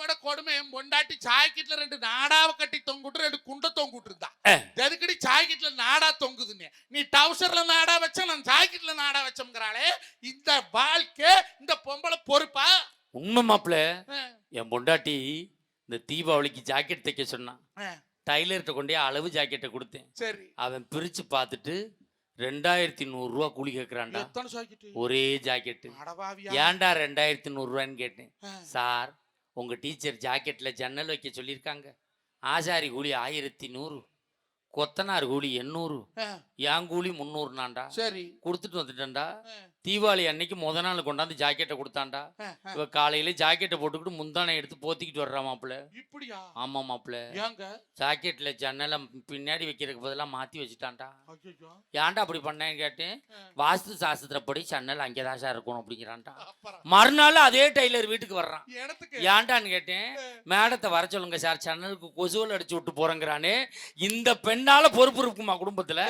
விட கொடுமை என் பொண்டாட்டி சாய்க்கிட்ல 2 நாடாவை கட்டி தொங்குட்டு 2 குண்டை தொங்குட்டு இருந்தா. எதுக்கடி சாய்க்கிட்ல நாடா தொங்குதுன்னு? நீ டவுசர்ல நாடா வச்ச, நான் சாய்க்கிட்ல நாடா வச்சோம்ங்கிறாளே. இந்த வாழ்க்கை இந்த பொம்பளை பொறுப்பா? உண்மை மாப்பிள்ள. என் பொண்டாட்டி இந்த தீபாவளிக்கு ஜாக்கெட் தைக்க சொன்னான். டைலர்கிட்ட கொண்டே அளவு ஜாக்கெட்டை கொடுத்தேன். சரி. அவன் பிரிச்சு பார்த்துட்டு 2100 ரூபா கூலி கேட்கறான்டா. ஒரே ஜாக்கெட்டு. ஏன்டா 2100 ரூபான்னு கேட்டேன். சார், உங்க டீச்சர் ஜாக்கெட்ல ஜன்னல் வைக்க சொல்லியிருக்காங்க. ஆசாரி கூலி 1100, கொத்தனார் கூலி 800, என் கூலி 300 நான்டா. சரி, கொடுத்துட்டு வந்துட்டேன்டா. தீபாவளி அன்னைக்கு முத நாள் கொண்டாந்து ஜாக்கெட்டை கொடுத்தான்டா. இவ காலையில ஜாக்கெட்டை போட்டுக்கிட்டு முந்தானை எடுத்து போத்திக்கிட்டு வர்றா மாப்பிள்ள. இப்படியா? ஆமா மாப்பிள்ள. ஜாக்கெட்ல ஜன்னலை பின்னாடி வைக்கிறதுக்கு பதிலாக மாத்தி வச்சுட்டான்டா. ஏன்டா அப்படி பண்ணேன்னு கேட்டேன். வாஸ்து சாஸ்திரப்படி ஜன்னல் அங்கேதான் சார் இருக்கணும் அப்படிங்கிறான்டா. மறுநாள் அதே டெய்லர் வீட்டுக்கு வர்றான். ஏன்டான்னு கேட்டேன். மேடத்தை வர சொல்லுங்க சார், ஜன்னலுக்கு கொசுவல் அடிச்சு விட்டு போறேங்கிறானே. இந்த பெண்ணால பொறுப்பு இருக்குமா குடும்பத்துல?